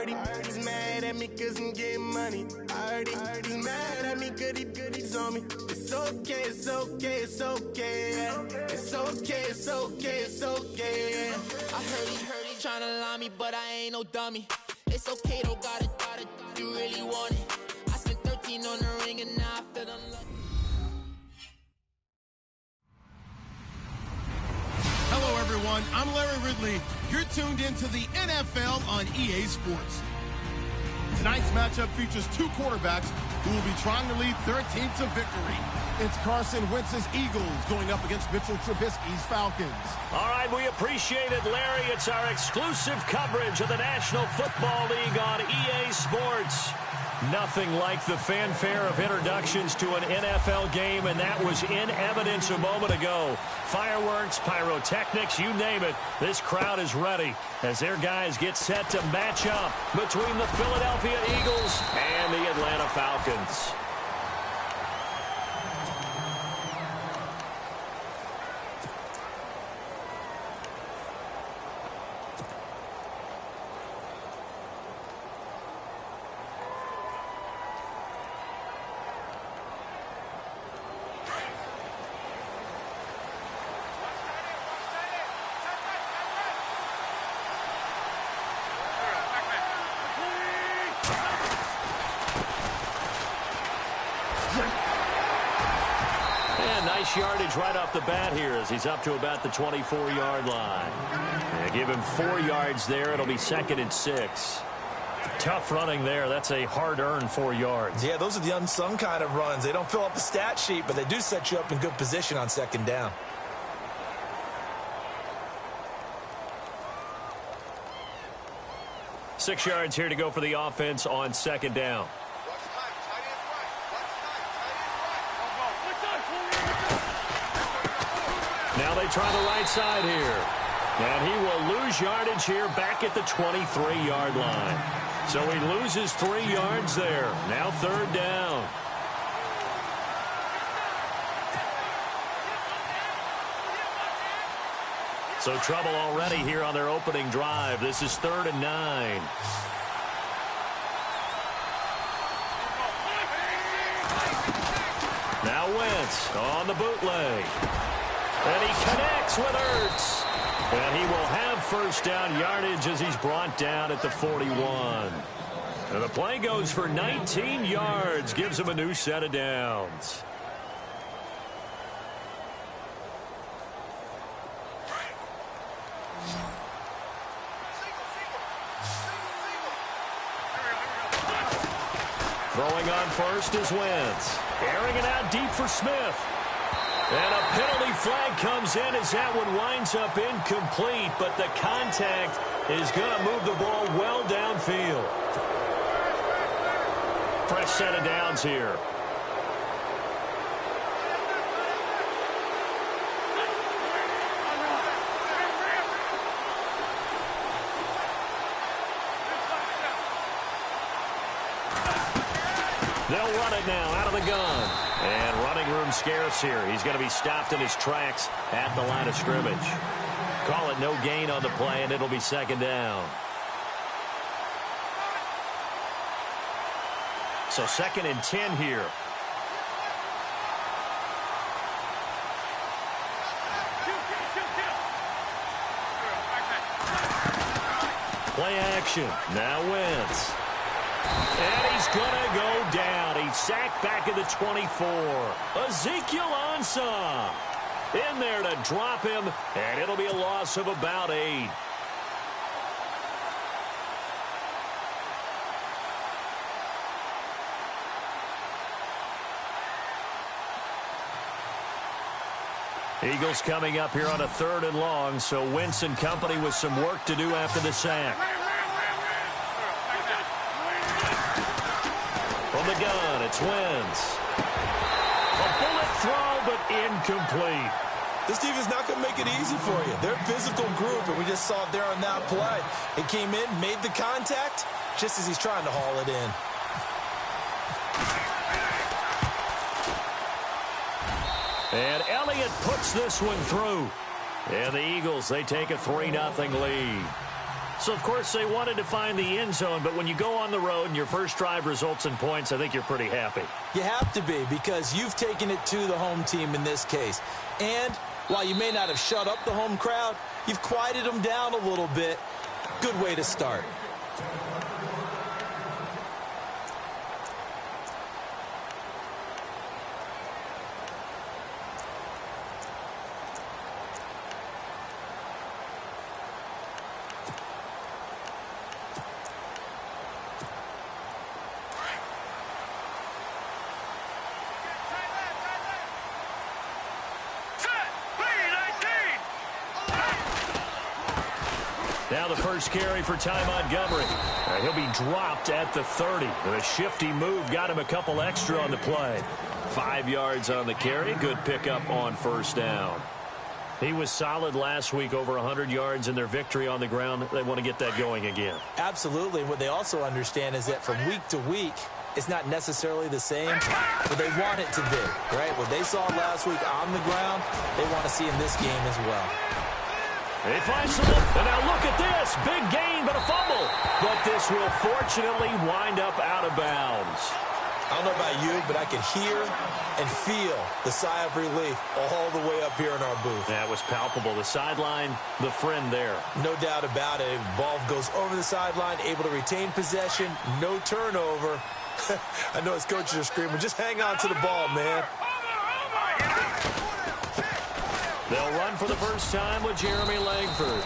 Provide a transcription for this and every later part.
he's mad at me cause I'm getting money. I heard he's mad at me cause he's on me. It's okay, it's okay, it's okay, yeah. It's okay, it's okay, it's okay, yeah. I heard he tryna lie me, but I ain't no dummy. It's okay, though, got it, you really want it. I spent 13 on the ring and now I feel unlucky. Hello, everyone. I'm Larry Ridley. You're tuned into the NFL on EA Sports. Tonight's matchup features two quarterbacks who will be trying to lead their team to victory. It's Carson Wentz's Eagles going up against Mitchell Trubisky's Falcons. All right, we appreciate it, Larry. It's our exclusive coverage of the National Football League on EA Sports. Nothing like the fanfare of introductions to an NFL game, and that was in evidence a moment ago. Fireworks, pyrotechnics, you name it. This crowd is ready as their guys get set to match up between the Philadelphia Eagles and the Atlanta Falcons. Yardage right off the bat here as he's up to about the 24-yard line. Give him 4 yards there. It'll be 2nd and 6. Tough running there. That's a hard-earned 4 yards. Yeah, those are the unsung kind of runs. They don't fill up the stat sheet, but they do set you up in good position on 2nd down. Six yards here to go for the offense on 2nd down. Now they try the right side here. And he will lose yardage here back at the 23-yard line. So he loses 3 yards there. Now 3rd down. So trouble already here on their opening drive. This is 3rd and 9. Now Wentz on the bootleg. And he connects with Ertz. And he will have 1st down yardage as he's brought down at the 41. And the play goes for 19 yards. Gives him a new set of downs. Throwing on first is Wentz. Airing it out deep for Smith. And a penalty flag comes in as that one winds up incomplete, but the contact is going to move the ball well downfield. Fresh set of downs here. They'll run it now out of the gun. And running room scarce here. He's going to be stopped in his tracks at the line of scrimmage. Call it no gain on the play, and it'll be 2nd down. So 2nd and 10 here. Play action. Now Wentz. And he's going to go down. He's sacked back at the 24. Ezekiel Ansah in there to drop him, and it'll be a loss of about 8. Eagles coming up here on a 3rd and long, so Wentz and company with some work to do after the sack. From the gun, it's Wentz. A bullet throw, but incomplete. This defense is not going to make it easy for you. They're a physical group, and we just saw it there on that play. It came in, made the contact, just as he's trying to haul it in. And Elliott puts this one through. And the Eagles, they take a 3-0 lead. So, of course, they wanted to find the end zone, but when you go on the road and your first drive results in points, I think you're pretty happy. You have to be, because you've taken it to the home team in this case. And while you may not have shut up the home crowd, you've quieted them down a little bit. Good way to start. Now the first carry for Ty Montgomery. He'll be dropped at the 30. A shifty move got him a couple extra on the play. 5 yards on the carry. Good pickup on first down. He was solid last week, over 100 yards in their victory on the ground. They want to get that going again. Absolutely. And what they also understand is that from week to week, it's not necessarily the same, but they want it to be, right? What they saw last week on the ground, they want to see in this game as well. He finds him, and now look at this. Big gain, but a fumble. But this will fortunately wind up out of bounds. I don't know about you, but I could hear and feel the sigh of relief all the way up here in our booth. That was palpable. The sideline, the friend there. No doubt about it. Ball goes over the sideline, able to retain possession, no turnover. I know his coaches are screaming, just hang on to the ball, man. They'll run for the first time with Jeremy Langford.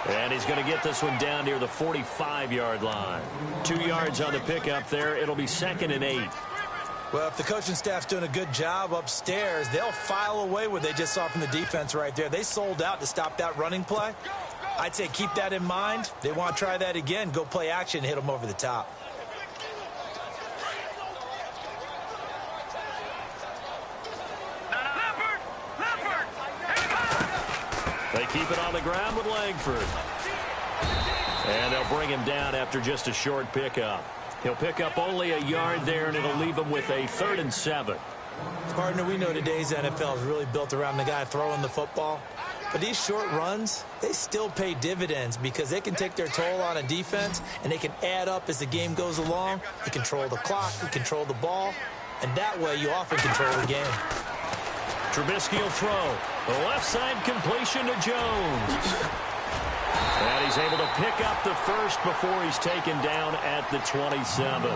And he's going to get this one down near the 45-yard line. 2 yards on the pickup there. It'll be 2nd and 8. Well, if the coaching staff's doing a good job upstairs, they'll file away what they just saw from the defense right there. They sold out to stop that running play. I'd say keep that in mind. They want to try that again. Go play action, hit them over the top. They keep it on the ground with Langford. And they'll bring him down after just a short pickup. He'll pick up only a yard there, and it'll leave him with a 3rd and 7. Partner, we know today's NFL is really built around the guy throwing the football. But these short runs, they still pay dividends because they can take their toll on a defense, and they can add up as the game goes along. You control the clock, you control the ball, and that way you often control the game. Trubisky will throw. The left side completion to Jones. And he's able to pick up the first before he's taken down at the 27.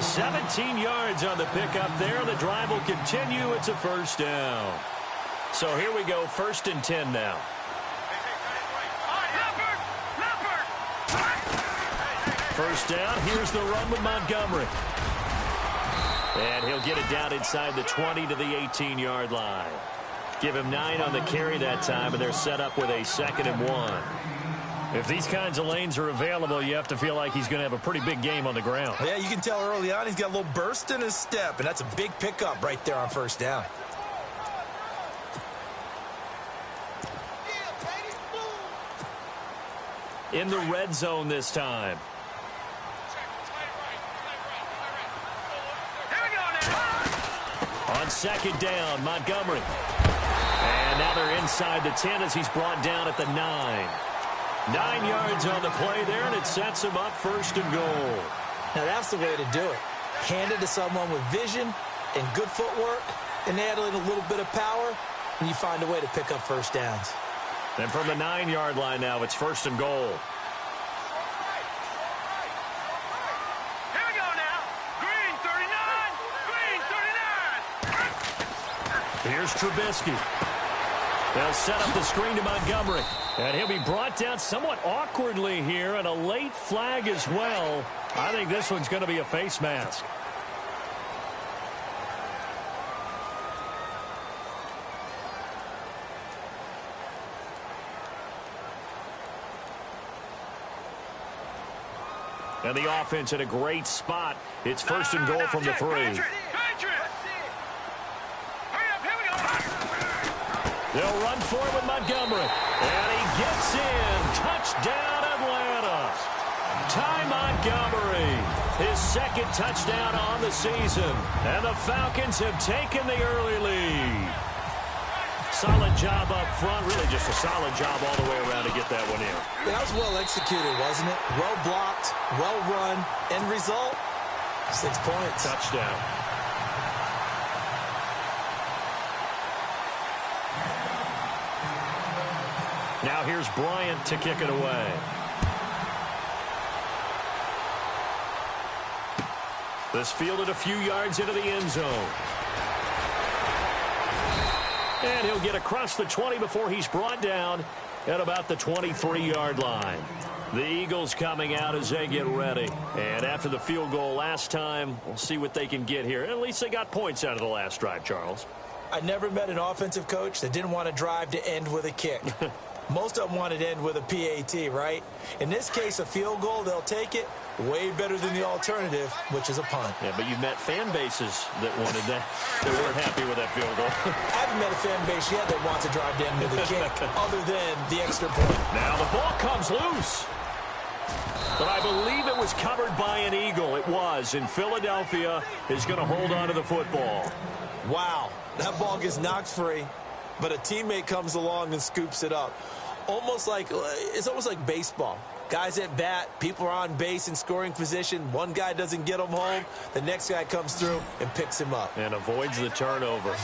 17 yards on the pickup there. The drive will continue. It's a first down. So here we go, 1st and 10 now. First down. Here's the run with Montgomery. And he'll get it down inside the 20 to the 18-yard line. Give him 9 on the carry that time, and they're set up with a 2nd and 1. If these kinds of lanes are available, you have to feel like he's going to have a pretty big game on the ground. Yeah, you can tell early on he's got a little burst in his step, and that's a big pickup right there on first down. In the red zone this time. On 2nd down, Montgomery. And now they're inside the 10 as he's brought down at the 9. 9 yards on the play there, and it sets him up 1st and goal. Now that's the way to do it. Hand it to someone with vision and good footwork, and add in a little bit of power, and you find a way to pick up first downs. And from the 9-yard line now, it's 1st and goal. Here we go now. Green 39. Here's Trubisky. They'll set up the screen to Montgomery. And he'll be brought down somewhat awkwardly here, and a late flag as well. I think this one's going to be a face mask. And the offense in a great spot. It's 1st and goal from the 3. They'll run for it with Montgomery. And he gets in. Touchdown, Atlanta. Ty Montgomery, his 2nd touchdown on the season. And the Falcons have taken the early lead. solid job up front. Really just a solid job all the way around to get that one in. Yeah, that was well executed, wasn't it? Well blocked, well run. End result, 6 points. Touchdown. Now here's Bryant to kick it away. This fielded a few yards into the end zone. And he'll get across the 20 before he's brought down at about the 23-yard line. The Eagles coming out as they get ready. And after the field goal last time, we'll see what they can get here. At least they got points out of the last drive, Charles. I never met an offensive coach that didn't want to drive to end with a kick. Most of them wanted to end with a PAT, right? In this case, a field goal, they'll take it. Way better than the alternative, which is a punt. Yeah, but you met fan bases that wanted that, that weren't happy with that field goal. I haven't met a fan base yet that wants to drive to end with a kick, other than the extra point. Now the ball comes loose. But I believe it was covered by an Eagle. It was, and Philadelphia is going to hold on to the football. Wow, that ball gets knocked free, but a teammate comes along and scoops it up. It's almost like baseball. Guys at bat, people are on base in scoring position. One guy doesn't get him home. The next guy comes through and picks him up. And avoids the turnover.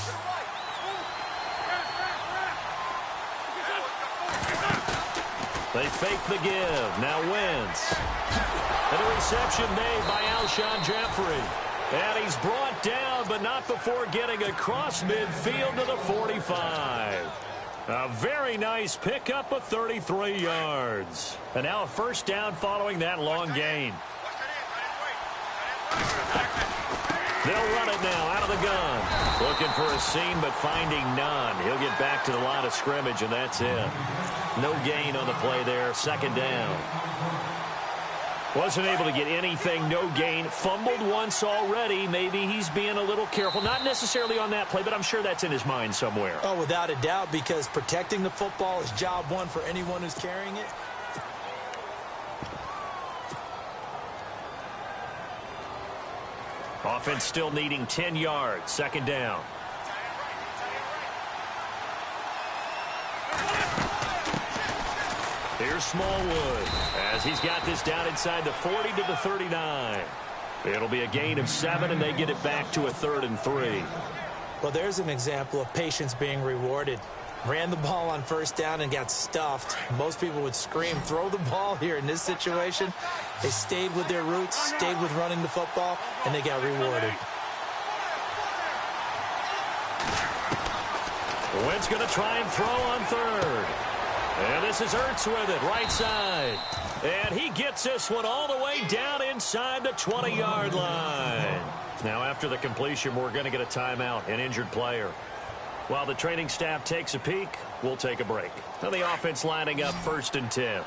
They fake the give. Now Wentz. And a reception made by Alshon Jeffrey. And he's brought down, but not before getting across midfield to the 45. A very nice pickup of 33 yards. And now a first down following that long gain. They'll run it now out of the gun. Looking for a seam, but finding none. He'll get back to the line of scrimmage, and that's it. No gain on the play there. Second down. Wasn't able to get anything, no gain. Fumbled once already. Maybe he's being a little careful. Not necessarily on that play, but I'm sure that's in his mind somewhere. Oh, without a doubt, because protecting the football is job one for anyone who's carrying it. Offense still needing 10 yards. Second down. Here's Smallwood as he's got this down inside the 40 to the 39. It'll be a gain of 7, and they get it back to a 3rd and 3. Well, there's an example of patience being rewarded. Ran the ball on first down and got stuffed. Most people would scream, throw the ball here. In this situation, they stayed with their roots, stayed with running the football, and they got rewarded. Wentz going to try and throw on third. And this is Ertz with it, right side. And he gets this one all the way down inside the 20-yard line. Now, after the completion, we're going to get a timeout, an injured player. While the training staff takes a peek, we'll take a break. Now the offense lining up 1st and 10.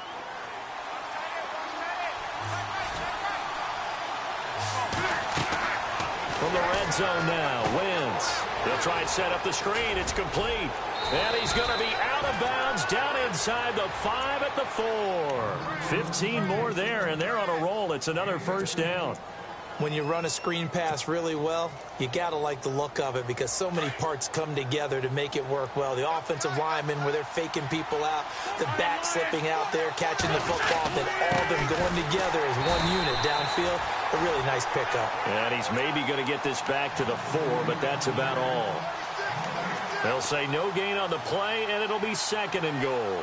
From the red zone now, Wentz. He'll try and set up the screen. It's complete. And he's going to be out of bounds down inside the 5 at the 4. 15 more there, and they're on a roll. It's another first down. When you run a screen pass really well, you got to like the look of it because so many parts come together to make it work well. The offensive linemen, where they're faking people out, the back slipping out there, catching the football, then all of them going together as one unit downfield. A really nice pickup. And he's maybe going to get this back to the 4, but that's about all. They'll say no gain on the play, and it'll be 2nd and goal.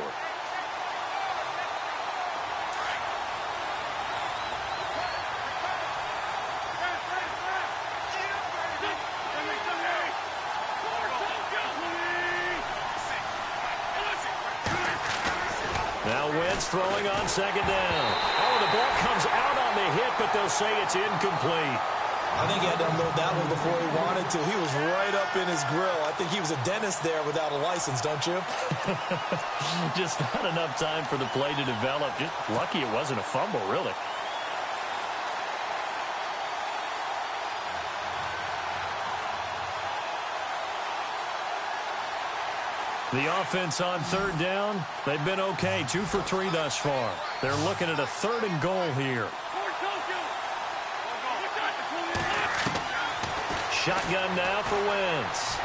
Now Wentz throwing on 2nd down. Oh, the ball comes out on the hit, but they'll say it's incomplete. I think he had to unload that one before he wanted to. He was right up in his grill. I think he was a dentist there without a license, don't you? Just not enough time for the play to develop. Just lucky it wasn't a fumble, really. The offense on 3rd down, they've been okay. 2 for 3 thus far. They're looking at a 3rd and goal here. Shotgun now for Wentz.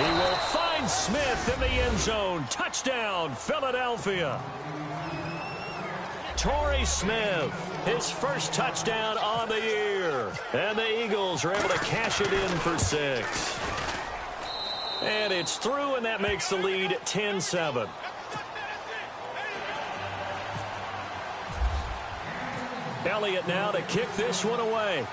He will find Smith in the end zone. Touchdown, Philadelphia. Torrey Smith, his first touchdown on the year. And the Eagles are able to cash it in for 6. And it's through, and that makes the lead 10-7. Elliott now to kick this one away.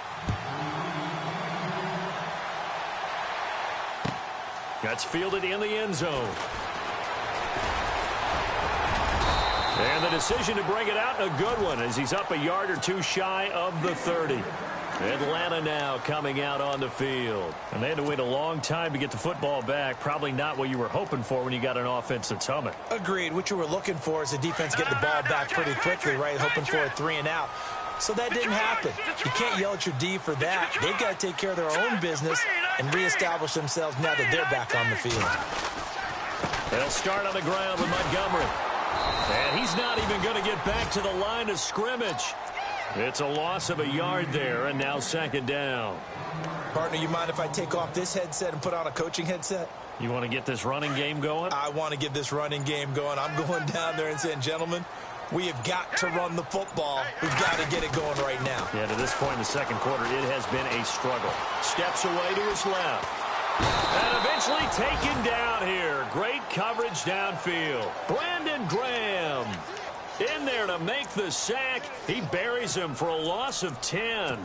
That's fielded in the end zone. And the decision to bring it out, a good one, as he's up a yard or two shy of the 30. Atlanta now coming out on the field. And they had to wait a long time to get the football back. Probably not what you were hoping for when you got an offense that's humming. Agreed. What you were looking for is the defense get the ball back pretty quickly, right? Hoping for a 3 and out. So that didn't happen. You can't yell at your D for that. They've got to take care of their own business and reestablish themselves now that they're back on the field. They'll start on the ground with Montgomery. And he's not even going to get back to the line of scrimmage. It's a loss of a yard there, and now 2nd down. Partner, you mind if I take off this headset and put on a coaching headset? You want to get this running game going? I want to get this running game going. I'm going down there and saying, gentlemen, we have got to run the football. We've got to get it going right now. Yeah, to this point in the second quarter, it has been a struggle. Steps away to his left. And eventually taken down here. Great coverage downfield. Brandon Graham in there to make the sack. He buries him for a loss of 10.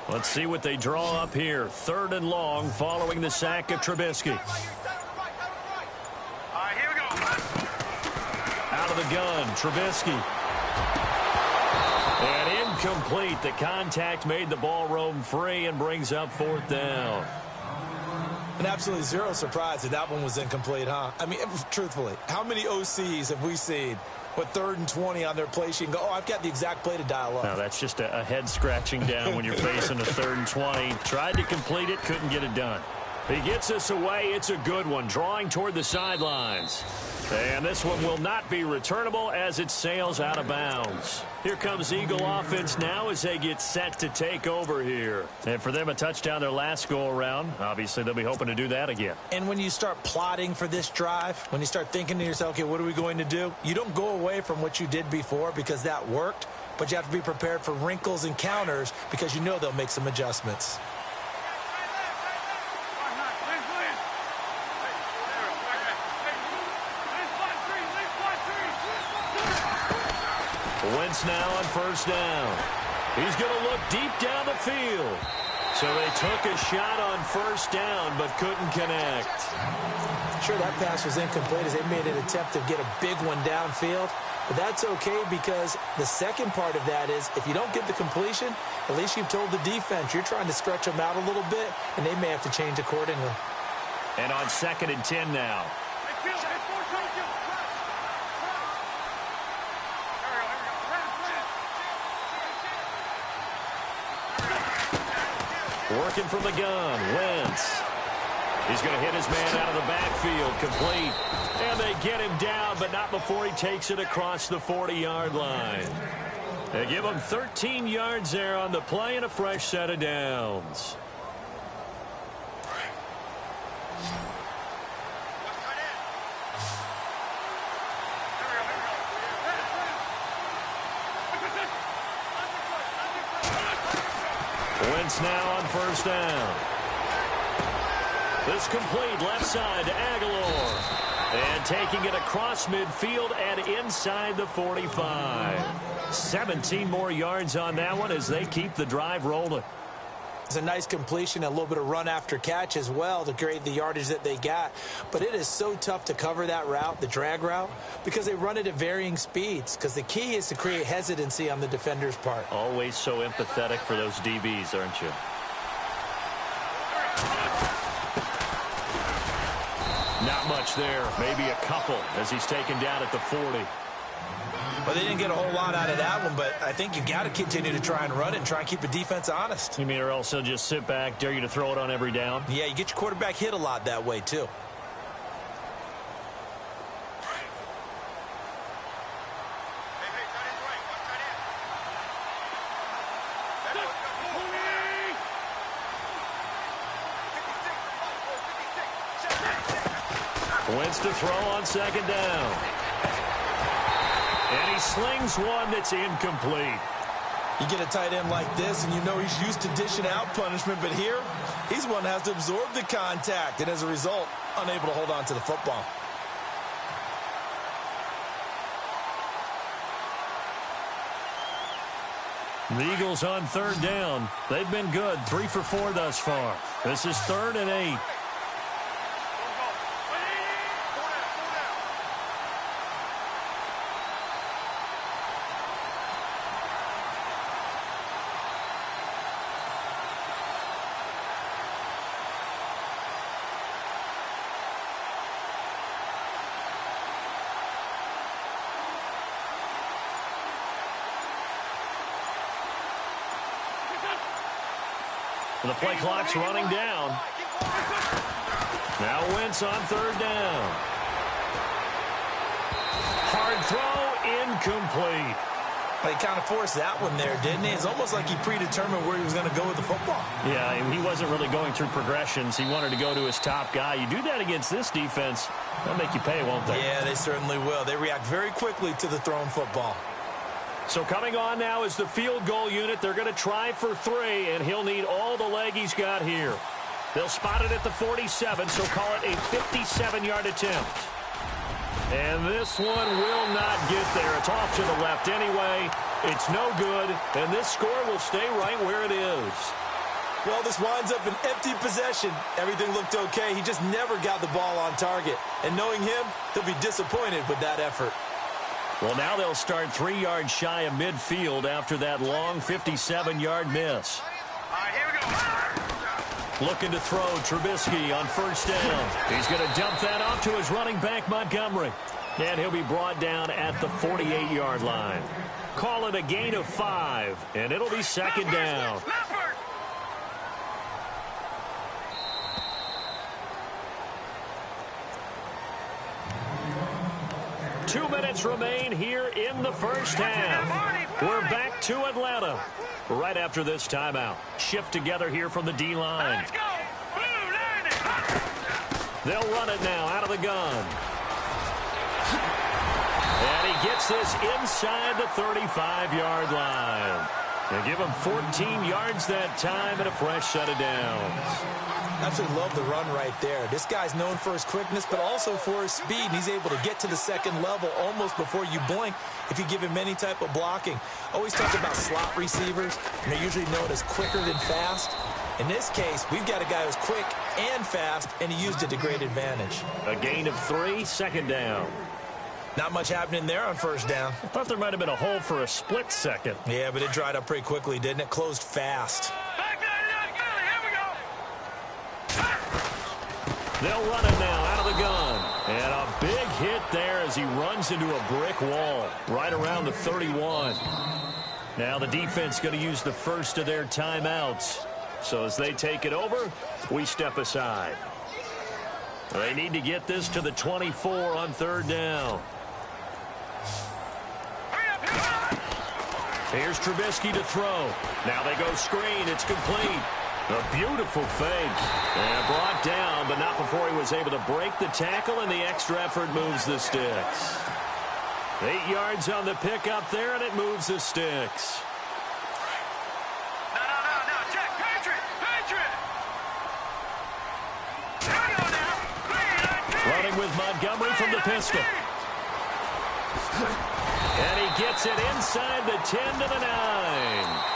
Let's see what they draw up here. 3rd and long following the sack of Trubisky. Here we go. Out of the gun, Trubisky. And incomplete. The contact made the ball roam free and brings up 4th down. And absolutely zero surprise that that one was incomplete, huh? I mean, truthfully, how many OCs have we seen with 3rd and 20 on their play sheet and go, oh, I've got the exact play to dial up? No, that's just a head scratching down when you're facing a 3rd and 20. Tried to complete it, couldn't get it done. He gets us away. It's a good one, drawing toward the sidelines. And this one will not be returnable as it sails out of bounds. Here comes Eagle offense now as they get set to take over here. And for them, a touchdown their last go-around. Obviously, they'll be hoping to do that again. And when you start plotting for this drive, when you start thinking to yourself, okay, what are we going to do? You don't go away from what you did before because that worked, but you have to be prepared for wrinkles and counters because you know they'll make some adjustments. Wentz now on 1st down. He's going to look deep down the field. So they took a shot on 1st down but couldn't connect. Sure, that pass was incomplete as they made an attempt to get a big one downfield. But that's okay because the second part of that is if you don't get the completion, at least you've told the defense you're trying to stretch them out a little bit, and they may have to change accordingly. And on 2nd and 10 now. Working from the gun, Wentz. He's going to hit his man out of the backfield, complete. And they get him down, but not before he takes it across the 40-yard line. They give him 13 yards there on the play and a fresh set of downs. Wentz now on 1st down. This complete left side to Aguilar. And taking it across midfield and inside the 45. 17 more yards on that one as they keep the drive rolling. It's a nice completion, a little bit of run after catch as well to create the yardage that they got. But it is so tough to cover that route, the drag route, because they run it at varying speeds. Because the key is to create hesitancy on the defender's part. Always so empathetic for those DBs, aren't you? Not much there. Maybe a couple as he's taken down at the 40. Well, they didn't get a whole lot out of that one, but I think you've got to continue to try and run it and try and keep the defense honest. You mean or else they'll just sit back, dare you to throw it on every down? Yeah, you get your quarterback hit a lot that way, too. Wentz to throw on second down. And he slings one that's incomplete. You get a tight end like this, and you know he's used to dishing out punishment, but here, he's the one that has to absorb the contact, and as a result, unable to hold on to the football. The Eagles on third down. They've been good, 3 for 4 thus far. This is 3rd and 8. The play clock's running down. Now Wentz on third down. Hard throw, incomplete. He kind of forced that one there, didn't he? It's almost like he predetermined where he was going to go with the football. Yeah, he wasn't really going through progressions. He wanted to go to his top guy. You do that against this defense, they'll make you pay, won't they? Yeah, they certainly will. They react very quickly to the thrown football. So coming on now is the field goal unit. They're going to try for 3, and he'll need all the leg he's got here. They'll spot it at the 47, so call it a 57-yard attempt. And this one will not get there. It's off to the left anyway. It's no good, and this score will stay right where it is. Well, this winds up an empty possession. Everything looked okay. He just never got the ball on target. And knowing him, he'll be disappointed with that effort. Well, now they'll start 3 yards shy of midfield after that long 57-yard miss. All right, here we go. Looking to throw, Trubisky on first down. He's going to dump that off to his running back, Montgomery. And he'll be brought down at the 48-yard line. Call it a gain of 5, and it'll be second down. 2 minutes remain here in the first half. We're back to Atlanta right after this timeout. Shift together here from the D-line. They'll run it now out of the gun. And he gets this inside the 35-yard line. They give him 14 yards that time and a fresh set of downs. Absolutely love the run right there. This guy's known for his quickness, but also for his speed. He's able to get to the second level almost before you blink if you give him any type of blocking. Always talk about slot receivers, and they're usually known as quicker than fast. In this case, we've got a guy who's quick and fast, and he used it to great advantage. A gain of 3, second down. Not much happening there on first down. I thought there might have been a hole for a split second. Yeah, but it dried up pretty quickly, didn't it? Closed fast. They'll run it now out of the gun. And a big hit there as he runs into a brick wall right around the 31. Now the defense going to use the first of their timeouts. So as they take it over, we step aside. They need to get this to the 24 on third down. Here's Trubisky to throw. Now they go screen. It's complete. A beautiful fake. And brought down, but not before he was able to break the tackle, and the extra effort moves the sticks. 8 yards on the pickup there, and it moves the sticks. No, check. Patriot. Here we go now. Running with Montgomery from the pistol. And he gets it inside the 10 to the 9.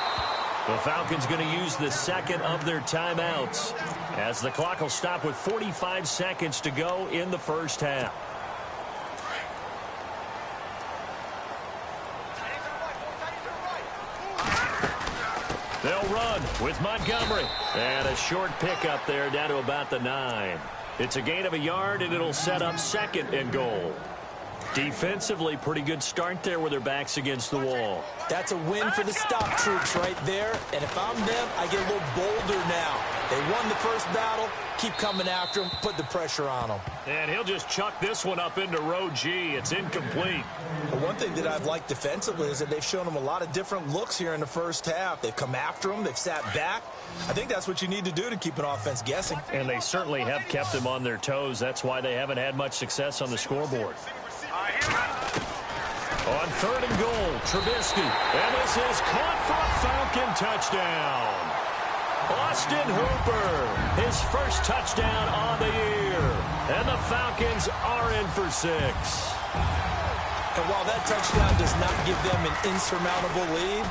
The Falcons going to use the second of their timeouts as the clock will stop with 45 seconds to go in the first half. They'll run with Montgomery. And a short pickup there down to about the 9. It's a gain of a yard, and it'll set up second and goal. Defensively, pretty good start there with their backs against the wall. That's a win for the stop troops right there. And if I'm them, I get a little bolder now. They won the first battle. Keep coming after him. Put the pressure on him. And he'll just chuck this one up into row G. It's incomplete. But one thing that I've liked defensively is that they've shown him a lot of different looks here in the first half. They've come after him. They've sat back. I think that's what you need to do to keep an offense guessing. And they certainly have kept them on their toes. That's why they haven't had much success on the scoreboard. On 3rd and goal, Trubisky. And this is caught for a Falcon touchdown. Austin Hooper, his first touchdown on the year. And the Falcons are in for 6. And while that touchdown does not give them an insurmountable lead,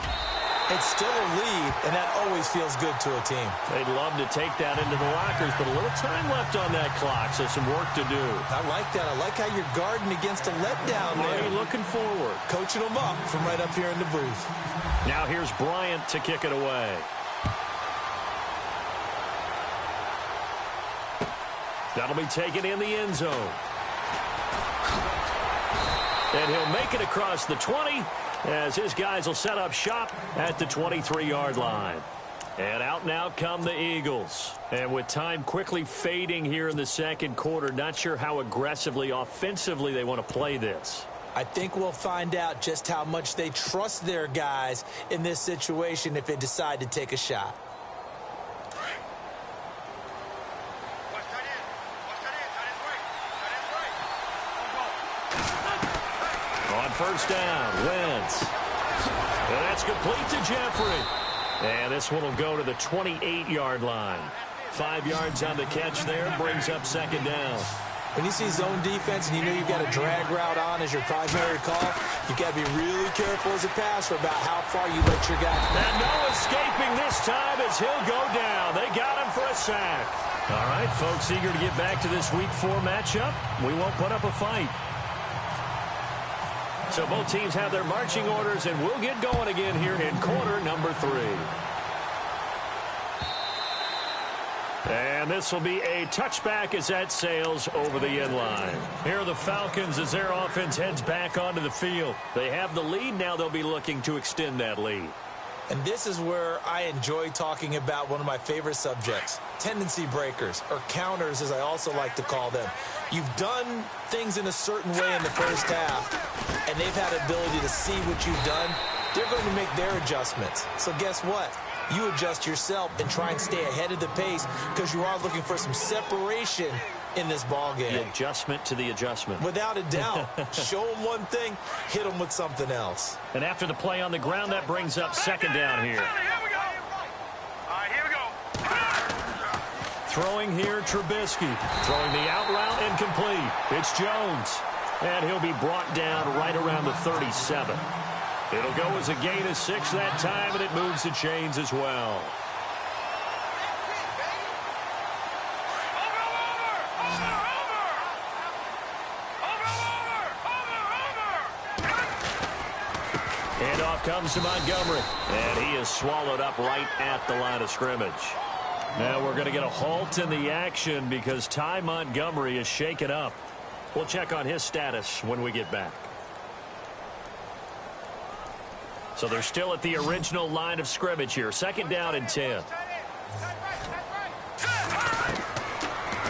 it's still a lead, and that always feels good to a team. They'd love to take that into the lockers, but a little time left on that clock, so some work to do. I like that. I like how you're guarding against a letdown there. Are you looking forward? Coaching them up from right up here in the booth. Now here's Bryant to kick it away. That'll be taken in the end zone. And he'll make it across the 20 as his guys will set up shop at the 23-yard line. And out now come the Eagles. And with time quickly fading here in the second quarter, not sure how aggressively, offensively they want to play this. I think we'll find out just how much they trust their guys in this situation if they decide to take a shot. On first down, Wentz. And that's complete to Jeffrey. And this one will go to the 28-yard line. 5 yards on the catch there, brings up second down. When you see zone defense and you know you've got a drag route on as your primary call, you've got to be really careful as a passer about how far you let your guy. And no escaping this time as he'll go down. They got him for a sack. All right, folks, eager to get back to this Week 4 matchup. We won't put up a fight. So both teams have their marching orders, and we'll get going again here in quarter number 3. And this will be a touchback as that sails over the end line. Here are the Falcons as their offense heads back onto the field. They have the lead. Now they'll be looking to extend that lead. And this is where I enjoy talking about one of my favorite subjects, tendency breakers, or counters as I also like to call them. You've done things in a certain way in the first half, and they've had the ability to see what you've done. They're going to make their adjustments. So guess what? You adjust yourself and try and stay ahead of the pace because you are looking for some separation in this ball game. The adjustment to the adjustment. Without a doubt. Show them one thing, hit them with something else. And after the play on the ground, that brings up second down here. Here we go. Here we go. Throwing here, Trubisky. Throwing the out route incomplete. It's Jones. And he'll be brought down right around the 37. It'll go as a gain of 6 that time, and it moves the chains as well. And off comes to Montgomery. And he is swallowed up right at the line of scrimmage. Now we're going to get a halt in the action because Ty Montgomery is shaken up. We'll check on his status when we get back. So they're still at the original line of scrimmage here. Second down and 10.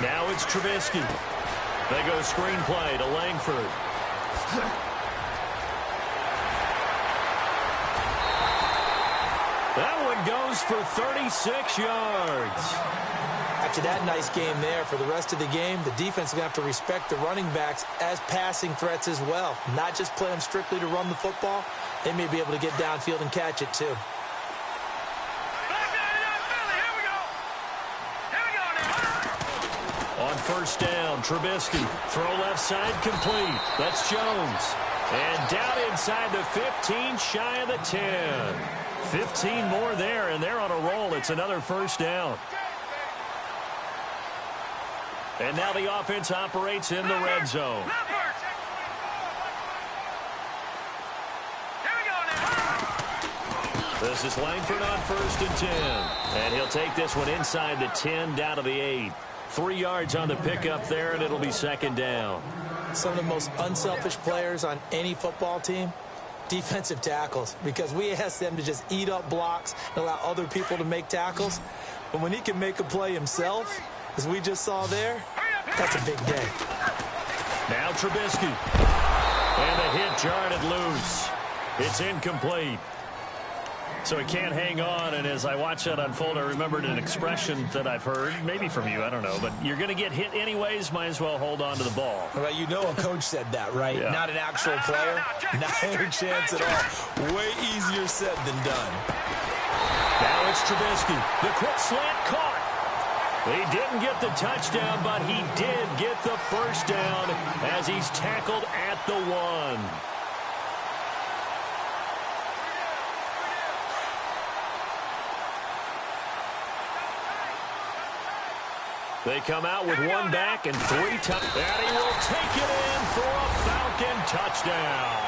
Now it's Trubisky. They go screenplay to Langford. That one goes for 36 yards. After that nice game there, for the rest of the game, the defense is going to have to respect the running backs as passing threats as well. Not just play them strictly to run the football. They may be able to get downfield and catch it, too. On first down, Trubisky. Throw left side complete. That's Jones. And down inside the 15, shy of the 10. 15 more there, and they're on a roll. It's another first down. And now the offense operates in the red zone. This is Langford on first and 10. And he'll take this one inside the 10, down to the 8. 3 yards on the pickup there, and it'll be second down. Some of the most unselfish players on any football team, defensive tackles, because we ask them to just eat up blocks and allow other people to make tackles. But when he can make a play himself, as we just saw there, that's a big day. Now Trubisky. And the hit jarred it loose. It's incomplete. So he can't hang on, and as I watch that unfold, I remembered an expression that I've heard, maybe from you, I don't know, but you're going to get hit anyways, might as well hold on to the ball. Well, you know a coach said that, right? Yeah. Not an actual player. Not a chance at all. Way easier said than done. Now it's Trubisky. The quick slant caught. He didn't get the touchdown, but he did get the first down as he's tackled at the 1. They come out with 1 back and 3 touchdowns. And he will take it in for a Falcon touchdown.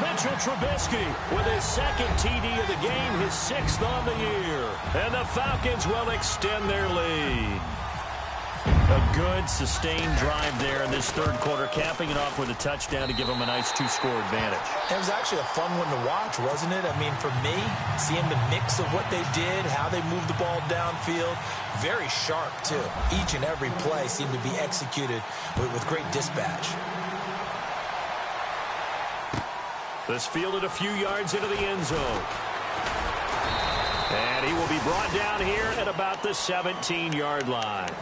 Mitchell Trubisky with his 2nd TD of the game, his 6th on the year. And the Falcons will extend their lead. A good, sustained drive there in this 3rd quarter, capping it off with a touchdown to give them a nice 2-score advantage. It was actually a fun one to watch, wasn't it? I mean, for me, seeing the mix of what they did, how they moved the ball downfield, very sharp, too. Each and every play seemed to be executed with great dispatch. This fielded a few yards into the end zone. And he will be brought down here at about the 17-yard line.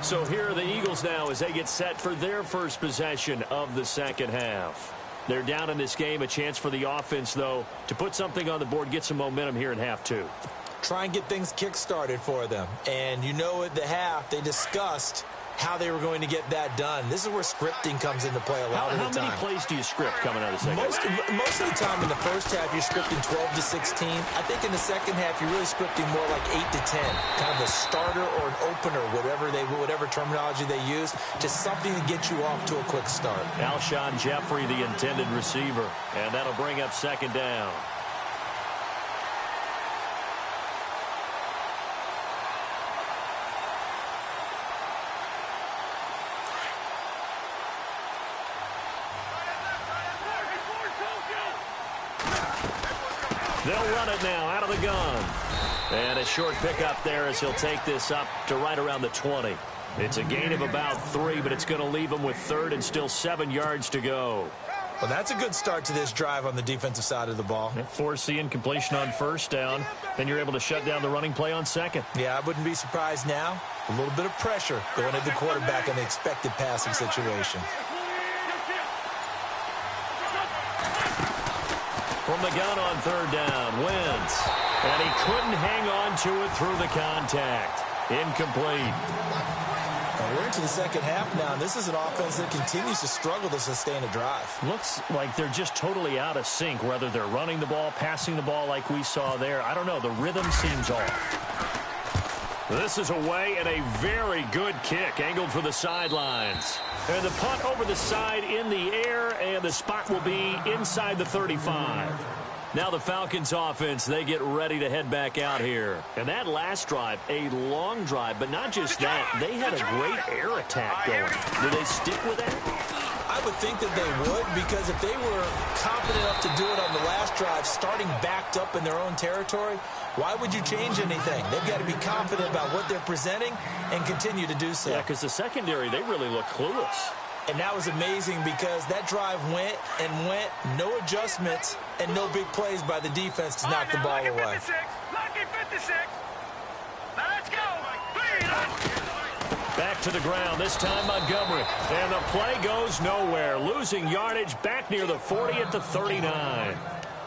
So here are the Eagles now as they get set for their first possession of the 2nd half. They're down in this game. A chance for the offense, though, to put something on the board, get some momentum here in half 2. Try and get things kick-started for them. And you know at the half, they discussed how they were going to get that done. This is where scripting comes into play a lot of the time. How many plays do you script coming out of the 2nd half? Most of the time in the first half, you're scripting 12 to 16. I think in the 2nd half, you're really scripting more like 8 to 10. Kind of a starter or an opener, whatever terminology they use. Just something to get you off to a quick start. Alshon Jeffrey, the intended receiver. And that'll bring up 2nd down. They'll run it now out of the gun. And a short pickup there as he'll take this up to right around the 20. It's a gain of about 3, but it's going to leave him with 3rd and still 7 yards to go. Well, that's a good start to this drive on the defensive side of the ball. Force the incompletion on 1st down. Then you're able to shut down the running play on 2nd. Yeah, I wouldn't be surprised now. A little bit of pressure going at the quarterback in the expected passing situation. From the gun on 3rd down, Wentz. And he couldn't hang on to it through the contact. Incomplete. Well, we're into the 2nd half now, and this is an offense that continues to struggle to sustain a drive. Looks like they're just totally out of sync, whether they're running the ball, passing the ball like we saw there. I don't know. The rhythm seems off. This is away and a very good kick, angled for the sidelines. And the punt over the side in the air, and the spot will be inside the 35. Now the Falcons offense, they get ready to head back out here. And that last drive, a long drive, but not just that. They had a great air attack going. Do they stick with that? I would think that they would, because if they were confident enough to do it on the last drive, starting backed up in their own territory, why would you change anything? They've got to be confident about what they're presenting and continue to do so. Yeah, because the secondary, they really look clueless. And that was amazing because that drive went and went, no adjustments, and no big plays by the defense to knock the ball away. Lucky 56. Now let's go. Back to the ground, this time Montgomery. And the play goes nowhere. Losing yardage back near the 40 at the 39.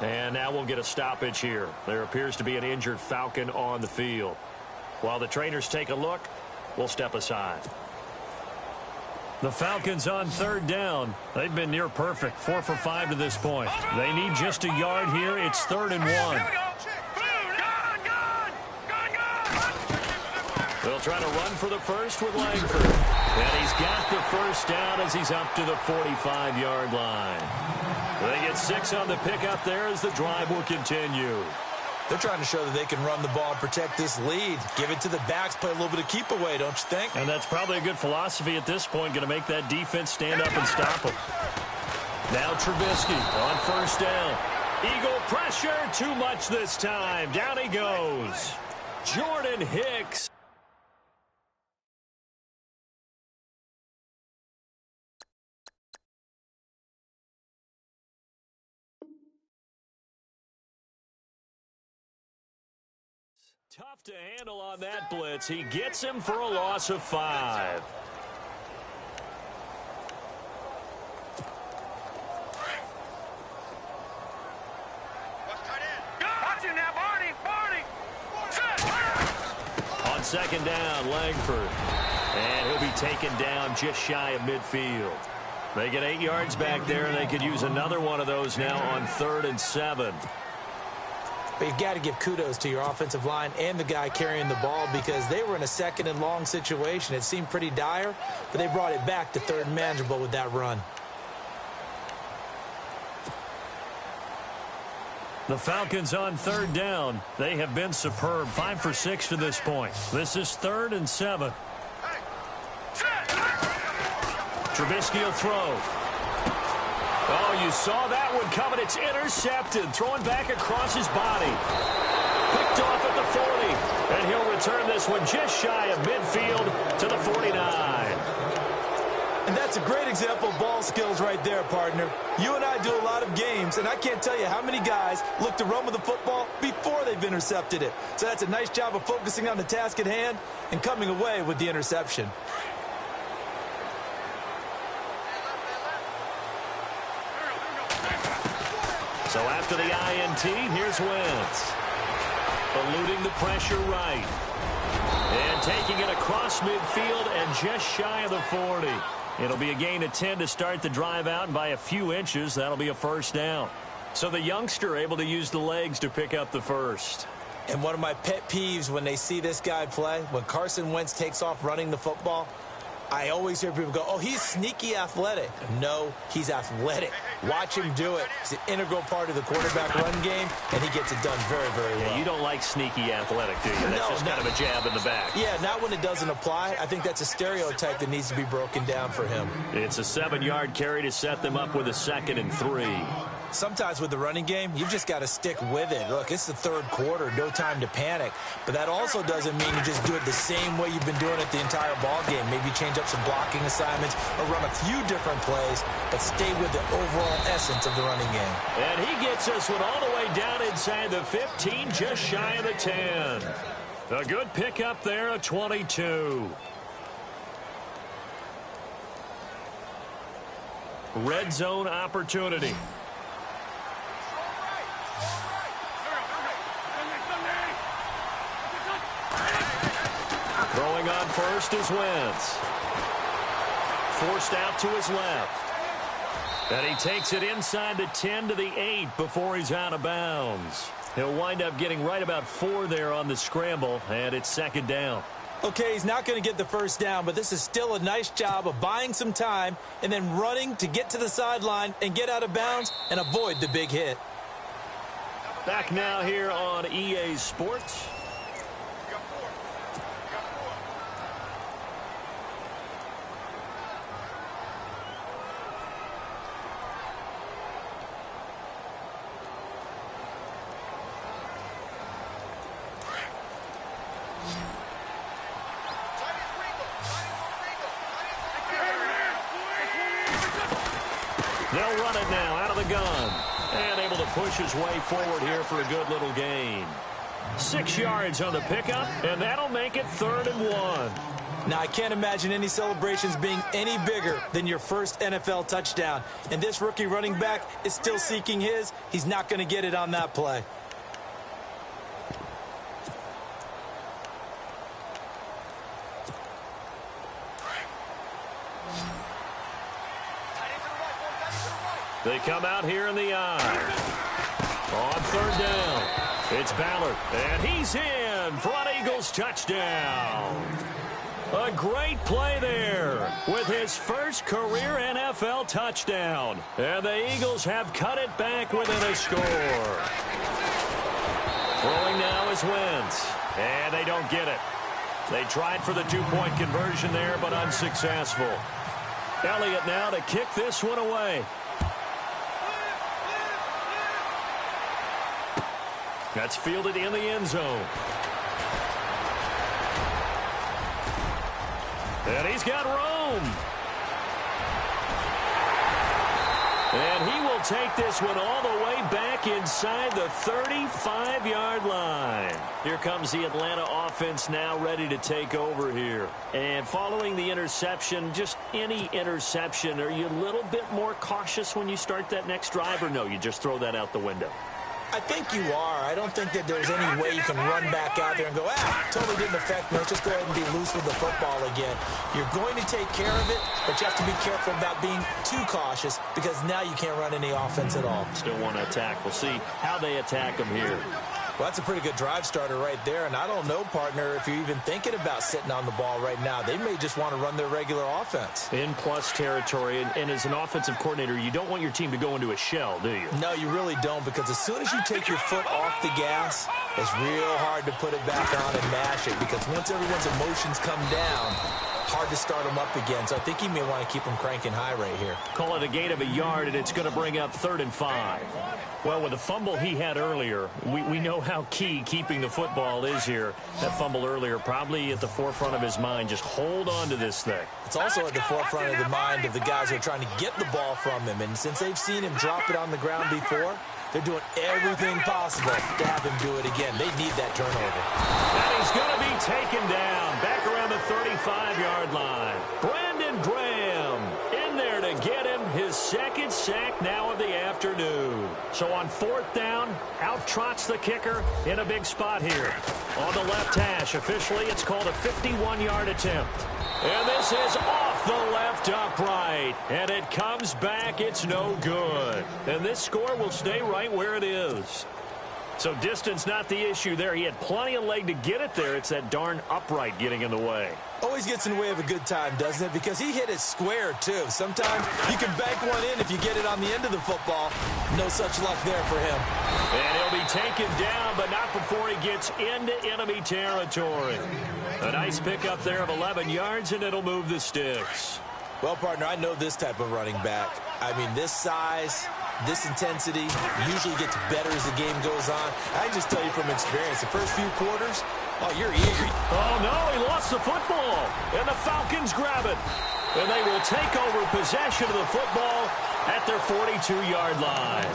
And now we'll get a stoppage here. There appears to be an injured Falcon on the field. While the trainers take a look, we'll step aside. The Falcons on 3rd down. They've been near perfect, 4 for 5 to this point. They need just a yard here. It's 3rd and 1. They'll try to run for the first with Langford. And he's got the first down as he's up to the 45-yard line. They get 6 on the pickup there as the drive will continue. They're trying to show that they can run the ball and protect this lead. Give it to the backs, play a little bit of keep away, don't you think? And that's probably a good philosophy at this point, going to make that defense stand up and stop them. Now Trubisky on 1st down. Eagle pressure, too much this time. Down he goes. Jordan Hicks. Tough to handle on that blitz. He gets him for a loss of 5. On second down, Langford. And he'll be taken down just shy of midfield. They get 8 yards back there, and they could use another one of those now on 3rd and 7. But you've got to give kudos to your offensive line and the guy carrying the ball because they were in a 2nd and long situation. It seemed pretty dire, but they brought it back to 3rd and manageable with that run. The Falcons on 3rd down. They have been superb. 5 for 6 to this point. This is 3rd and 7. Trubisky will throw. Oh, you saw that one coming. It's intercepted. Throwing back across his body. Picked off at the 40. And he'll return this one just shy of midfield to the 49. And that's a great example of ball skills right there, partner. You and I do a lot of games, and I can't tell you how many guys look to run with the football before they've intercepted it. So that's a nice job of focusing on the task at hand and coming away with the interception. So after the INT, here's Wentz. Eluding the pressure right. And taking it across midfield and just shy of the 40. It'll be a gain of 10 to start the drive out, and by a few inches, that'll be a 1st down. So the youngster able to use the legs to pick up the 1st. And one of my pet peeves when they see this guy play, when Carson Wentz takes off running the football, I always hear people go, oh, he's sneaky athletic. No, he's athletic. Watch him do it. It's an integral part of the quarterback run game, and he gets it done very, very well. Yeah, you don't like sneaky athletic, do you? That's just kind of a jab in the back. Yeah, not when it doesn't apply. I think that's a stereotype that needs to be broken down for him. It's a 7-yard carry to set them up with a 2nd and 3. Sometimes with the running game, you've just got to stick with it. Look, it's the 3rd quarter, no time to panic. But that also doesn't mean you just do it the same way you've been doing it the entire ball game. Maybe change up some blocking assignments or run a few different plays, but stay with the overall essence of the running game. And he gets us one all the way down inside the 15, just shy of the 10. A good pickup there, a 22. Red zone opportunity. Throwing on first is Wentz. Forced out to his left. And he takes it inside the 10 to the 8 before he's out of bounds. He'll wind up getting right about 4 there on the scramble, and it's 2nd down. Okay, he's not going to get the 1st down, but this is still a nice job of buying some time and then running to get to the sideline and get out of bounds and avoid the big hit. Back now here on EA Sports. They'll run it now out of the gun. And able to push his way forward here for a good little gain. 6 yards on the pickup, and that'll make it 3rd and 1. Now, I can't imagine any celebrations being any bigger than your first NFL touchdown. And this rookie running back is still seeking his. He's not going to get it on that play. They come out here in the eye. On 3rd down, it's Ballard, and he's in for an Eagles touchdown. A great play there with his first career NFL touchdown. And the Eagles have cut it back within a score. Throwing now is Wentz, and they don't get it. They tried for the 2-point conversion there, but unsuccessful. Elliott now to kick this one away. That's fielded in the end zone. And he's got room. And he will take this one all the way back inside the 35-yard line. Here comes the Atlanta offense now ready to take over here. And following the interception, just any interception, are you a little bit more cautious when you start that next drive, or no, you just throw that out the window? I think you are. I don't think that there's any way you can run back out there and go, totally didn't affect me. Let's just go ahead and be loose with the football again. You're going to take care of it, but you have to be careful about being too cautious because now you can't run any offense at all. Still want to attack. We'll see how they attack them here. Well, that's a pretty good drive starter right there, and I don't know, partner, if you're even thinking about sitting on the ball right now. They may just want to run their regular offense. In plus territory, and as an offensive coordinator, you don't want your team to go into a shell, do you? No, you really don't, because as soon as you take your foot off the gas, it's real hard to put it back on and mash it, because once everyone's emotions come down, hard to start them up again. So I think you may want to keep them cranking high right here. Call it a gain of a yard, and it's going to bring up 3rd and 5. Well, with the fumble he had earlier, we know how key keeping the football is here. That fumble earlier probably at the forefront of his mind. Just hold on to this thing. It's also at the forefront of the mind of the guys who are trying to get the ball from him. And since they've seen him drop it on the ground before, they're doing everything possible to have him do it again. They need that turnover. And he's going to be taken down back around the 35-yard line. Brandon Graham in there to get him his 2nd sack now of the afternoon. So on 4th down, out trots the kicker in a big spot here. On the left hash, officially it's called a 51-yard attempt. And this is off the left upright. And it comes back. It's no good. And this score will stay right where it is. So distance not the issue there. He had plenty of leg to get it there. It's that darn upright getting in the way. Always gets in the way of a good time, doesn't it? Because he hit it square, too. Sometimes you can bank one in if you get it on the end of the football. No such luck there for him. And he'll be taken down, but not before he gets into enemy territory. A nice pickup there of 11 yards, and it'll move the sticks. Well, partner, I know this type of running back. I mean, this size, this intensity usually gets better as the game goes on. I can just tell you from experience, the first few quarters, oh, you're eager. Oh, no, he lost the football. And the Falcons grab it. And they will take over possession of the football at their 42-yard line.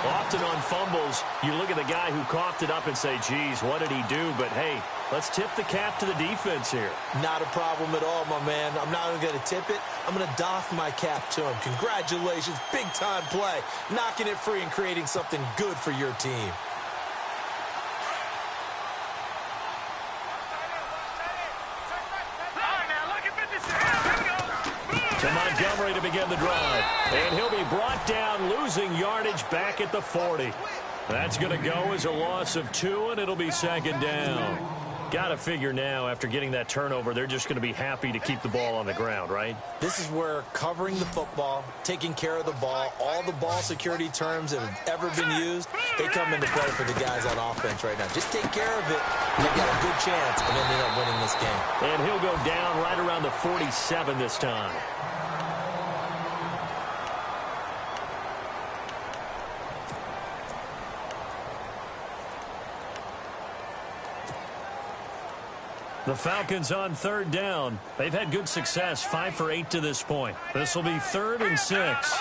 Often on fumbles, you look at the guy who coughed it up and say, geez, what did he do? But, hey, let's tip the cap to the defense here. Not a problem at all, my man. I'm not even going to tip it. I'm going to doff my cap to him. Congratulations, big-time play. Knocking it free and creating something good for your team. To Montgomery to begin the drive. And he'll be brought down, losing yardage back at the 40. That's going to go as a loss of 2, and it'll be 2nd down. Got to figure now, after getting that turnover, they're just going to be happy to keep the ball on the ground, right? This is where covering the football, taking care of the ball, all the ball security terms that have ever been used, they come into play for the guys on offense right now. Just take care of it, and they've got a good chance of ending up winning this game. And he'll go down right around the 47 this time. The Falcons on 3rd down. They've had good success, 5 for 8 to this point. This will be 3rd and 6.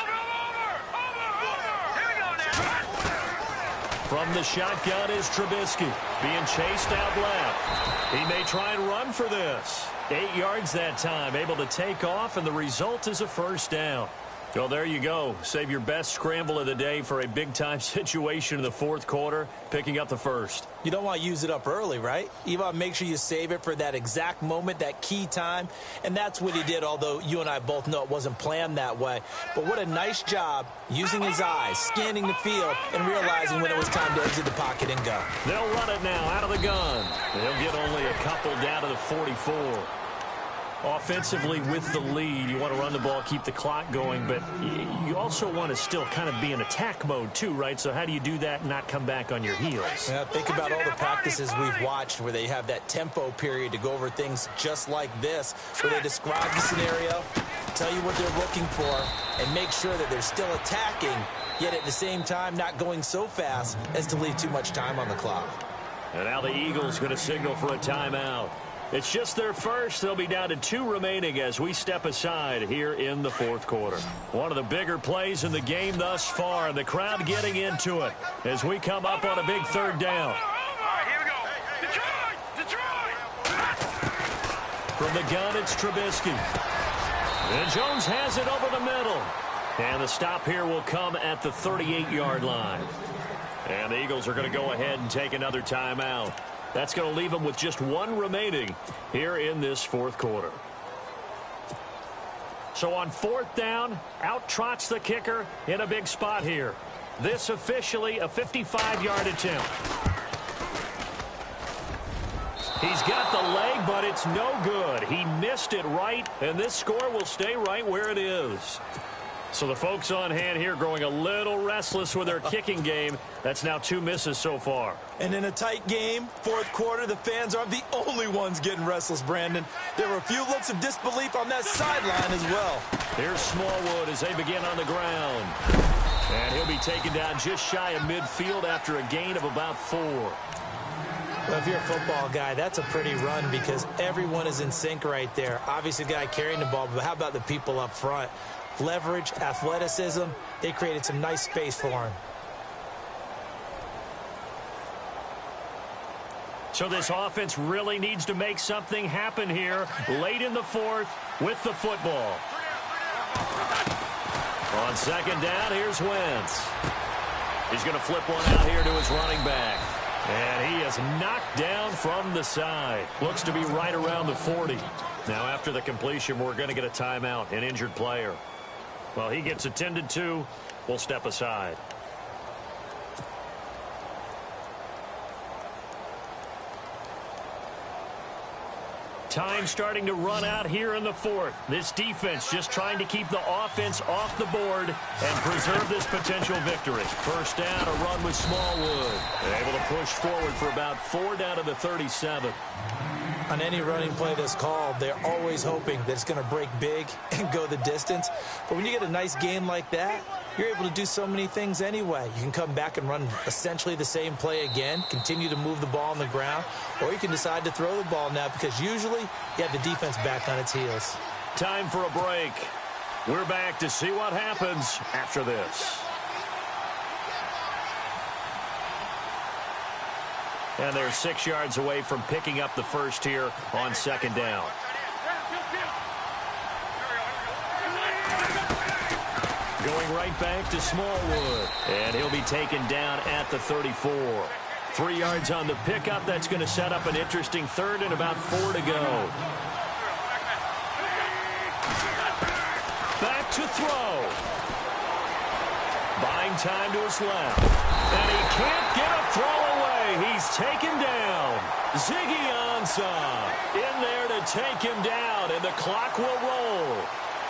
From the shotgun is Trubisky, being chased out left. He may try and run for this. 8 yards that time, able to take off, and the result is a 1st down. Well, there you go. Save your best scramble of the day for a big-time situation in the 4th quarter, picking up the 1st. You don't want to use it up early, right? You want to make sure you save it for that exact moment, that key time, and that's what he did, although you and I both know it wasn't planned that way. But what a nice job using his eyes, scanning the field, and realizing when it was time to exit the pocket and go. They'll run it now out of the gun. They'll get only a couple down to the 44. Offensively with the lead, you want to run the ball, keep the clock going, but you also want to still kind of be in attack mode too, right? So how do you do that and not come back on your heels? Yeah, think about all the practices we've watched where they have that tempo period to go over things just like this, where they describe the scenario, tell you what they're looking for, and make sure that they're still attacking, yet at the same time not going so fast as to leave too much time on the clock. And now the Eagles going to signal for a timeout. It's just their first. They'll be down to 2 remaining as we step aside here in the fourth quarter. One of the bigger plays in the game thus far, and the crowd getting into it as we come up on a big third down. All right, here we go. Detroit! From the gun, it's Trubisky. And Jones has it over the middle. And the stop here will come at the 38-yard line. And the Eagles are going to go ahead and take another timeout. That's going to leave them with just 1 remaining here in this fourth quarter. So on fourth down, out trots the kicker in a big spot here. This officially a 55-yard attempt. He's got the leg, but it's no good. He missed it right, and this score will stay right where it is. So the folks on hand here growing a little restless with their kicking game. That's now 2 misses so far. And in a tight game, fourth quarter, the fans aren't the only ones getting restless, Brandon. There were a few looks of disbelief on that sideline as well. Here's Smallwood as they begin on the ground. And he'll be taken down just shy of midfield after a gain of about 4. Well, if you're a football guy, that's a pretty run because everyone is in sync right there. Obviously, the guy carrying the ball, but how about the people up front? Leverage, athleticism, they created some nice space for him. So this offense really needs to make something happen here late in the fourth with the football. On second down, here's Wentz. He's going to flip one out here to his running back. And he is knocked down from the side. Looks to be right around the 40. Now after the completion, we're going to get a timeout, an injured player. Well, he gets attended to. We'll step aside. Time starting to run out here in the fourth. This defense just trying to keep the offense off the board and preserve this potential victory. First down, a run with Smallwood. They're able to push forward for about 4 down to the 37. On any running play that's called, they're always hoping that it's going to break big and go the distance. But when you get a nice game like that, you're able to do so many things anyway. You can come back and run essentially the same play again, continue to move the ball on the ground, or you can decide to throw the ball now because usually you have the defense back on its heels. Time for a break. We're back to see what happens after this. And they're 6 yards away from picking up the first here on second down. Going right back to Smallwood. And he'll be taken down at the 34. 3 yards on the pickup. That's going to set up an interesting third and about 4 to go. Back to throw. Buying time to his left. And he can't get a throw away. He's taken down. Ziggy Ansah in there to take him down, and the clock will roll.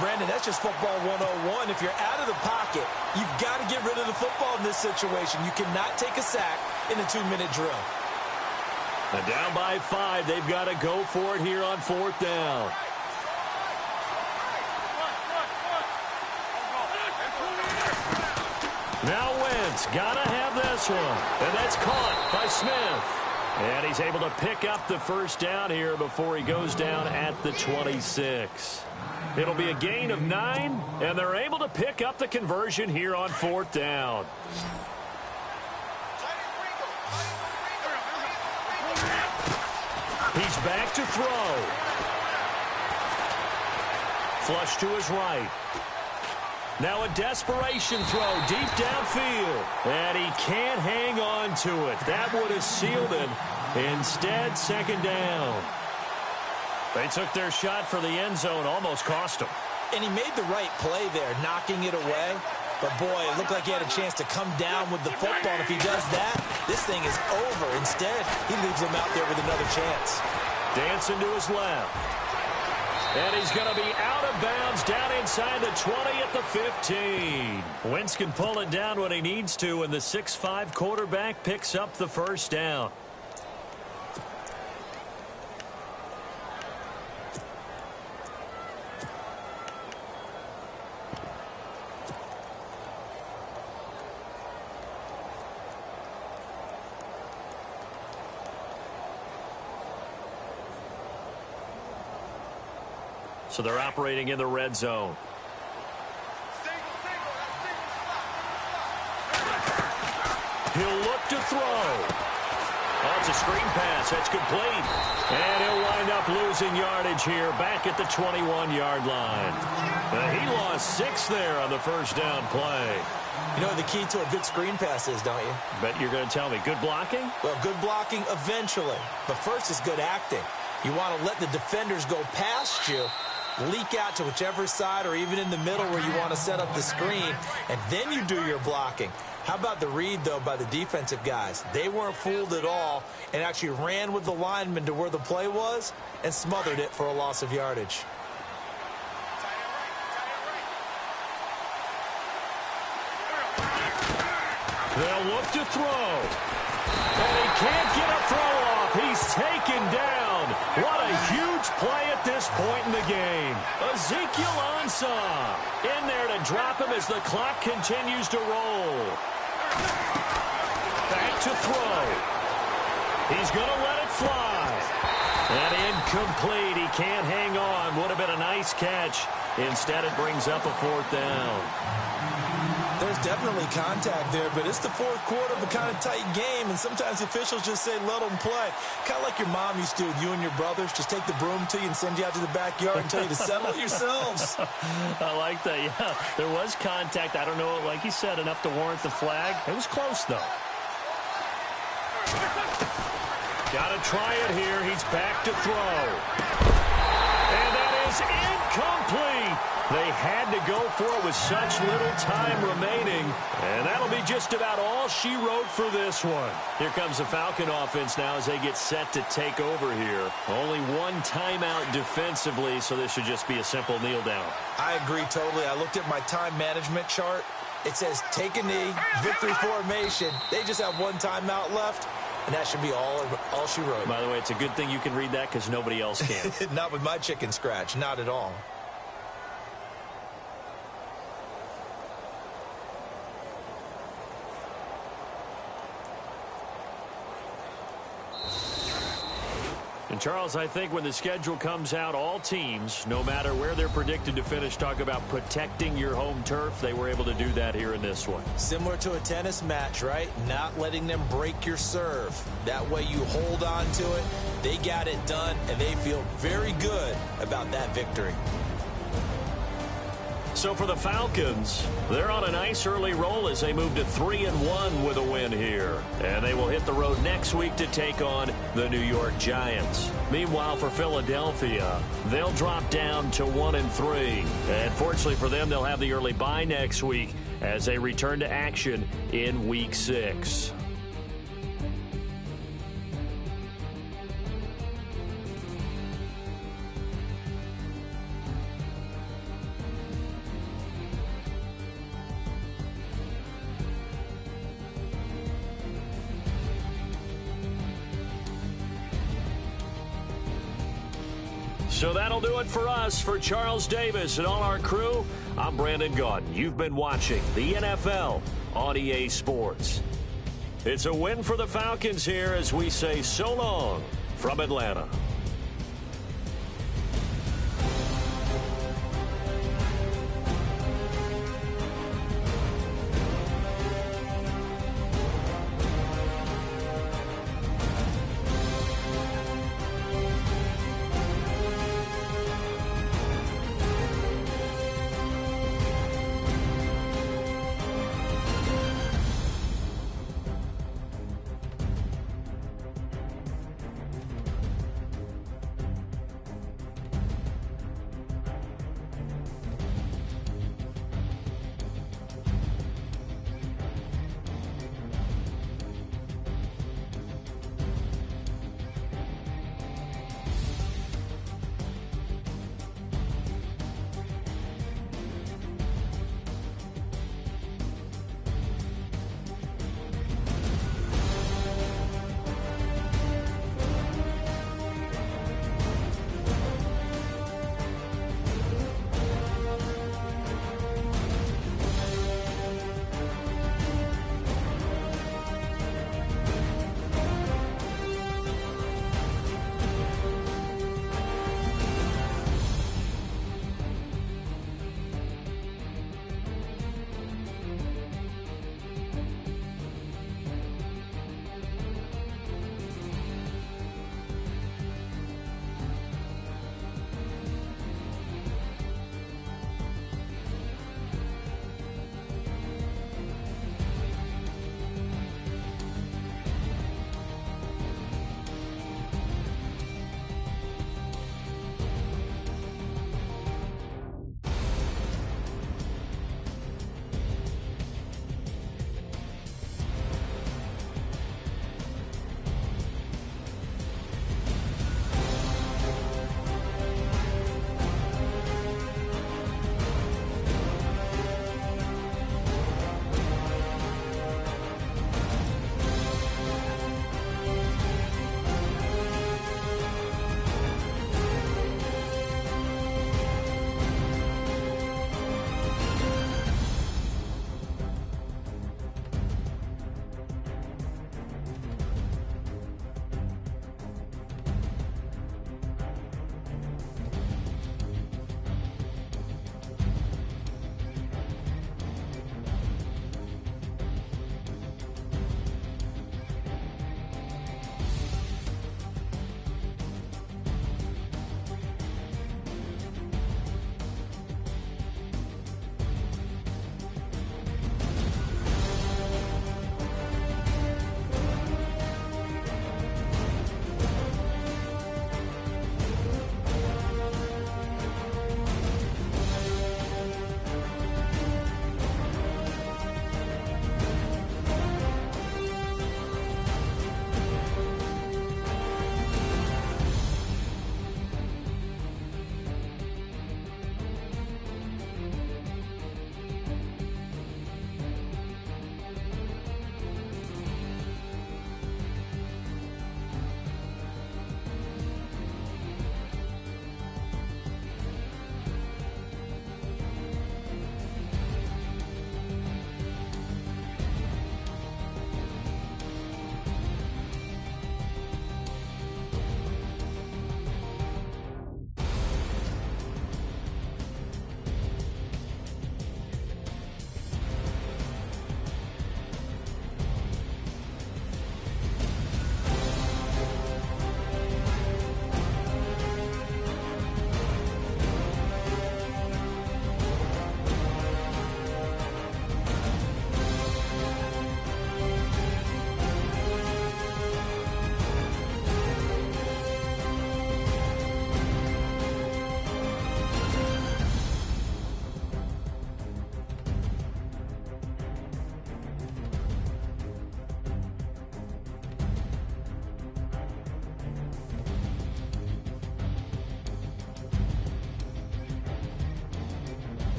Brandon, that's just football 101. If you're out of the pocket, you've got to get rid of the football in this situation. You cannot take a sack in a 2-minute drill. And down by 5, they've got to go for it here on fourth down. Now Wentz got to have this one. And that's caught by Smith. And he's able to pick up the first down here before he goes down at the 26. It'll be a gain of 9, and they're able to pick up the conversion here on fourth down. He's back to throw. Flush to his right. Now a desperation throw deep downfield. And he can't hang on to it. That would have sealed it. Instead, second down. They took their shot for the end zone, almost cost him. And he made the right play there, knocking it away. But, boy, it looked like he had a chance to come down with the football. And if he does that, this thing is over. Instead, he leaves him out there with another chance. Dancing to his left. And he's going to be out of bounds down inside the 20 at the 15. Wentz can pull it down when he needs to, and the 6'5" quarterback picks up the first down. So they're operating in the red zone. He'll look to throw. Oh, it's a screen pass. That's complete. And he'll wind up losing yardage here back at the 21-yard line. He lost 6 there on the first down play. You know what the key to a good screen pass is, don't you? Bet you're going to tell me. Good blocking? Well, good blocking eventually. But first is good acting. You want to let the defenders go past you, leak out to whichever side or even in the middle where you want to set up the screen, and then you do your blocking. How about the read, though, by the defensive guys? They weren't fooled at all and actually ran with the lineman to where the play was and smothered it for a loss of yardage. They'll look to throw. And he can't get a throw off. He's taken down. What a huge play at this point in the game. Ezekiel Ansah in there to drop him as the clock continues to roll. Back to throw. He's going to let it fly. And incomplete. He can't hang on. Would have been a nice catch. Instead, it brings up a 4th down. There's definitely contact there, but it's the 4th quarter of a kind of tight game, and sometimes officials just say, let them play. Kind of like your mom used to do with you and your brothers. Just take the broom to you and send you out to the backyard and tell you to settle it yourselves. I like that, yeah. There was contact. I don't know, like you said, enough to warrant the flag. It was close, though. Got to try it here. He's back to throw. And that is incomplete. They had to go for it with such little time remaining. And that'll be just about all she wrote for this one. Here comes the Falcon offense now as they get set to take over here. Only one timeout defensively, so this should just be a simple kneel down. I agree totally. I looked at my time management chart. It says take a knee, victory formation. They just have one timeout left. And that should be all she wrote. By the way, it's a good thing you can read that because nobody else can. Not with my chicken scratch. Not at all. And, Charles, I think when the schedule comes out, all teams, no matter where they're predicted to finish, talk about protecting your home turf. They were able to do that here in this one. Similar to a tennis match, right? Not letting them break your serve. That way you hold on to it. They got it done, and they feel very good about that victory. So for the Falcons, they're on a nice early roll as they move to 3-1 with a win here. And they will hit the road next week to take on the New York Giants. Meanwhile, for Philadelphia, they'll drop down to 1-3. And fortunately for them, they'll have the early bye next week as they return to action in Week 6. So that'll do it for us. For Charles Davis and all our crew, I'm Brandon Gaudin. You've been watching the NFL on EA Sports. It's a win for the Falcons here as we say so long from Atlanta.